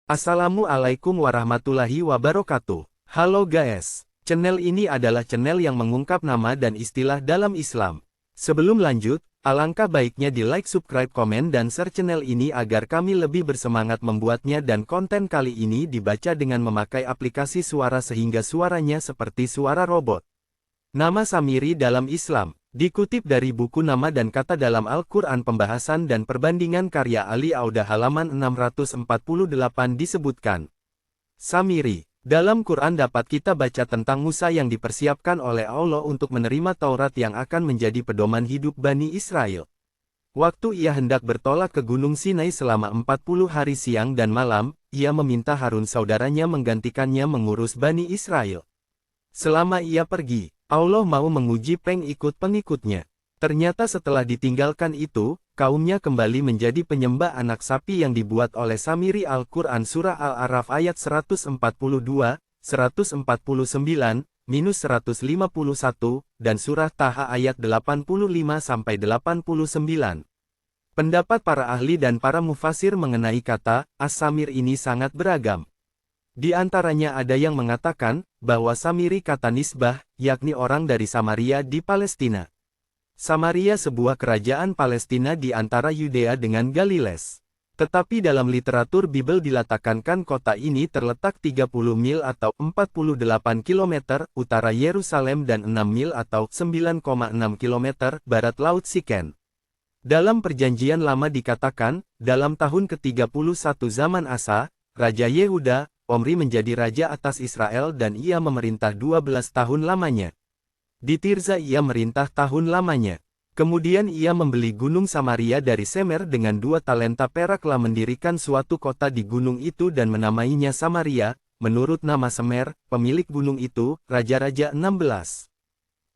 Assalamualaikum warahmatullahi wabarakatuh. Halo guys, channel ini adalah channel yang mengungkap nama dan istilah dalam Islam. Sebelum lanjut, alangkah baiknya di like, subscribe, komen, dan share channel ini agar kami lebih bersemangat membuatnya dan konten kali ini dibaca dengan memakai aplikasi suara sehingga suaranya seperti suara robot. Nama Samiri dalam Islam. Dikutip dari buku Nama dan Kata dalam Al-Quran Pembahasan dan Perbandingan karya Ali Auda halaman 648 disebutkan. Samiri. Dalam Quran dapat kita baca tentang Musa yang dipersiapkan oleh Allah untuk menerima Taurat yang akan menjadi pedoman hidup Bani Israel. Waktu ia hendak bertolak ke Gunung Sinai selama 40 hari siang dan malam, ia meminta Harun saudaranya menggantikannya mengurus Bani Israel. Selama ia pergi, Allah mau menguji pengikut-pengikutnya. Ternyata setelah ditinggalkan itu, kaumnya kembali menjadi penyembah anak sapi yang dibuat oleh Samiri. Al-Quran Surah Al-A'raf ayat 142, 149, minus 151, dan Surah Taha ayat 85-89. Pendapat para ahli dan para mufasir mengenai kata As-Samir ini sangat beragam. Di antaranya ada yang mengatakan bahwa Samiri kata nisbah, yakni orang dari Samaria di Palestina. Samaria sebuah kerajaan Palestina di antara Yudea dengan Galiles. Tetapi dalam literatur Bible diletakkan kota ini terletak 30 mil atau 48 km utara Yerusalem dan 6 mil atau 9,6 km barat Laut Siken. Dalam Perjanjian Lama dikatakan, dalam tahun ke-31 zaman Asa, Raja Yehuda, Omri menjadi raja atas Israel dan ia memerintah 12 tahun lamanya. Di Tirza ia merintah tahun lamanya. Kemudian ia membeli gunung Samaria dari Semer dengan 2 talenta perak lalu mendirikan suatu kota di gunung itu dan menamainya Samaria, menurut nama Semer, pemilik gunung itu, Raja-Raja 16.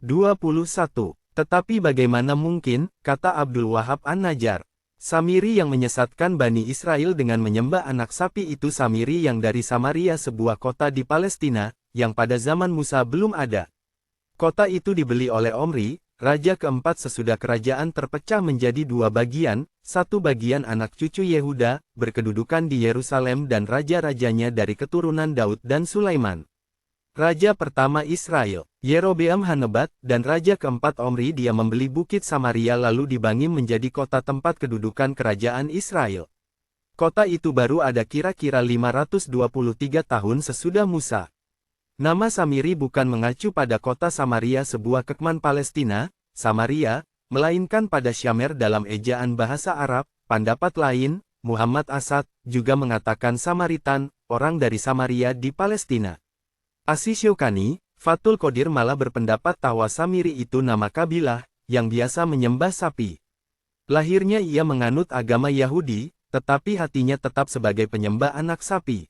21. Tetapi bagaimana mungkin, kata Abdul Wahab An-Najjar. Samiri yang menyesatkan Bani Israel dengan menyembah anak sapi itu Samiri yang dari Samaria sebuah kota di Palestina, yang pada zaman Musa belum ada. Kota itu dibeli oleh Omri, raja keempat sesudah kerajaan terpecah menjadi 2 bagian, satu bagian anak cucu Yehuda, berkedudukan di Yerusalem dan raja-rajanya dari keturunan Daud dan Sulaiman. Raja pertama Israel, Yerobeam Hanebat, dan raja keempat Omri dia membeli bukit Samaria lalu dibangun menjadi kota tempat kedudukan kerajaan Israel. Kota itu baru ada kira-kira 523 tahun sesudah Musa. Nama Samiri bukan mengacu pada kota Samaria sebuah kekman Palestina, Samaria, melainkan pada Syamer dalam ejaan bahasa Arab. Pendapat lain, Muhammad Asad, juga mengatakan Samaritan, orang dari Samaria di Palestina. Asy-Syaukani, Fathul Qadir malah berpendapat bahwa Samiri itu nama kabilah, yang biasa menyembah sapi. Lahirnya ia menganut agama Yahudi, tetapi hatinya tetap sebagai penyembah anak sapi.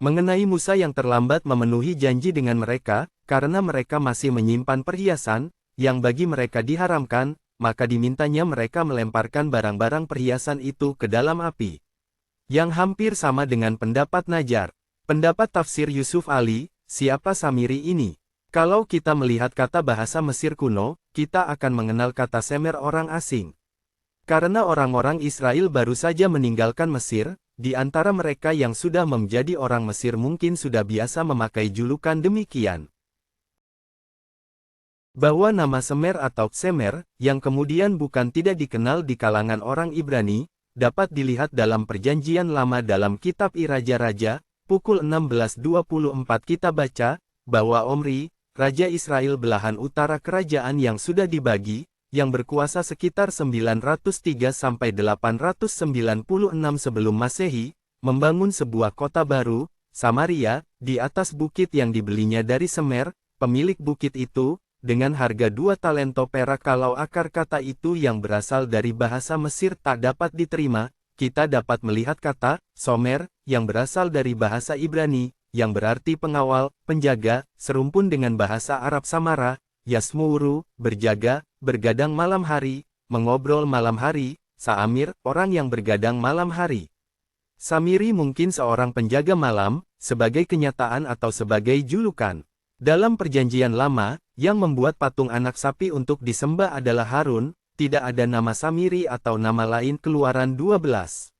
Mengenai Musa yang terlambat memenuhi janji dengan mereka, karena mereka masih menyimpan perhiasan, yang bagi mereka diharamkan, maka dimintanya mereka melemparkan barang-barang perhiasan itu ke dalam api. Yang hampir sama dengan pendapat Najjar. Pendapat tafsir Yusuf Ali, siapa Samiri ini? Kalau kita melihat kata bahasa Mesir kuno, kita akan mengenal kata Semer orang asing. Karena orang-orang Israel baru saja meninggalkan Mesir, di antara mereka yang sudah menjadi orang Mesir mungkin sudah biasa memakai julukan demikian. Bahwa nama Semer atau Semer, yang kemudian bukan tidak dikenal di kalangan orang Ibrani, dapat dilihat dalam Perjanjian Lama dalam kitab I-Raja-Raja, pukul 16.24 kita baca, bahwa Omri, Raja Israel belahan utara kerajaan yang sudah dibagi, yang berkuasa sekitar 903-896 sebelum Masehi, membangun sebuah kota baru, Samaria, di atas bukit yang dibelinya dari Semer, pemilik bukit itu, dengan harga 2 talento perak. Kalau akar kata itu yang berasal dari bahasa Mesir tak dapat diterima, kita dapat melihat kata Somer, yang berasal dari bahasa Ibrani, yang berarti pengawal, penjaga, serumpun dengan bahasa Arab Samara, Yasmuru, berjaga, bergadang malam hari, mengobrol malam hari, Saamir, orang yang bergadang malam hari. Samiri mungkin seorang penjaga malam, sebagai kenyataan atau sebagai julukan. Dalam Perjanjian Lama, yang membuat patung anak sapi untuk disembah adalah Harun, tidak ada nama Samiri atau nama lain. Keluaran 12.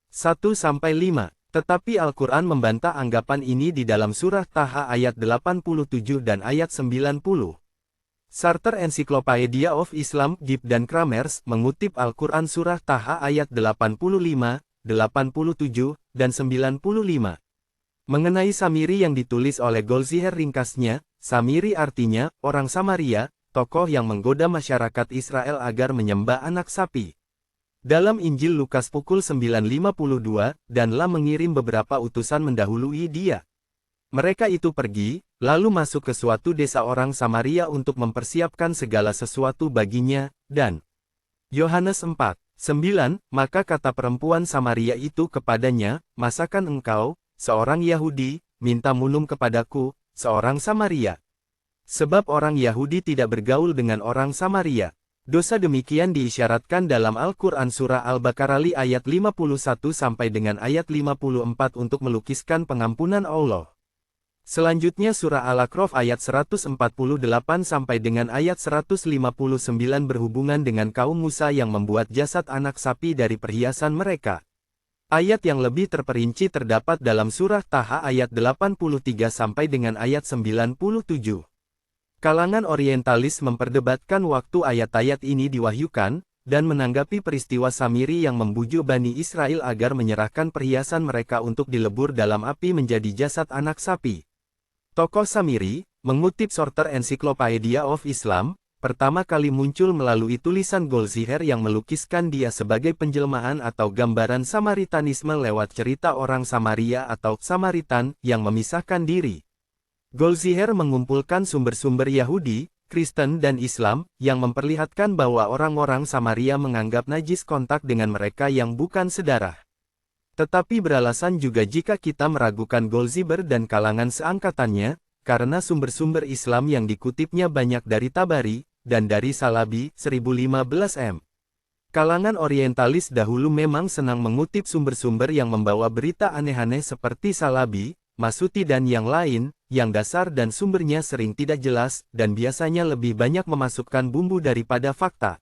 1-5. Tetapi Al-Quran membantah anggapan ini di dalam surah Taha ayat 87 dan ayat 90. Sarter Encyclopedia of Islam, Gibb dan Kramers mengutip Al-Quran surah Taha ayat 85, 87, dan 95. Mengenai Samiri yang ditulis oleh Goldziher ringkasnya, Samiri artinya, orang Samaria, tokoh yang menggoda masyarakat Israel agar menyembah anak sapi. Dalam Injil Lukas pukul 9.52, danlah mengirim beberapa utusan mendahului dia. Mereka itu pergi, lalu masuk ke suatu desa orang Samaria untuk mempersiapkan segala sesuatu baginya, dan Yohanes 4:9, maka kata perempuan Samaria itu kepadanya, masakan engkau, seorang Yahudi, minta minum kepadaku, seorang Samaria? Sebab orang Yahudi tidak bergaul dengan orang Samaria. Dosa demikian diisyaratkan dalam Al-Quran Surah Al-Baqarah ayat 51 sampai dengan ayat 54 untuk melukiskan pengampunan Allah. Selanjutnya Surah Al-A'raf ayat 148 sampai dengan ayat 159 berhubungan dengan kaum Musa yang membuat jasad anak sapi dari perhiasan mereka. Ayat yang lebih terperinci terdapat dalam Surah Taha ayat 83 sampai dengan ayat 97. Kalangan orientalis memperdebatkan waktu ayat-ayat ini diwahyukan, dan menanggapi peristiwa Samiri yang membujuk Bani Israel agar menyerahkan perhiasan mereka untuk dilebur dalam api menjadi jasad anak sapi. Tokoh Samiri, mengutip Sarter Encyclopedia of Islam, pertama kali muncul melalui tulisan Goldziher yang melukiskan dia sebagai penjelmaan atau gambaran Samaritanisme lewat cerita orang Samaria atau Samaritan yang memisahkan diri. Goldziher mengumpulkan sumber-sumber Yahudi, Kristen dan Islam, yang memperlihatkan bahwa orang-orang Samaria menganggap najis kontak dengan mereka yang bukan sedarah. Tetapi beralasan juga jika kita meragukan Goldziher dan kalangan seangkatannya, karena sumber-sumber Islam yang dikutipnya banyak dari Tabari, dan dari Salabi, 1015 m. Kalangan orientalis dahulu memang senang mengutip sumber-sumber yang membawa berita aneh-aneh seperti Salabi, Masuti dan yang lain, yang dasar dan sumbernya sering tidak jelas, dan biasanya lebih banyak memasukkan bumbu daripada fakta.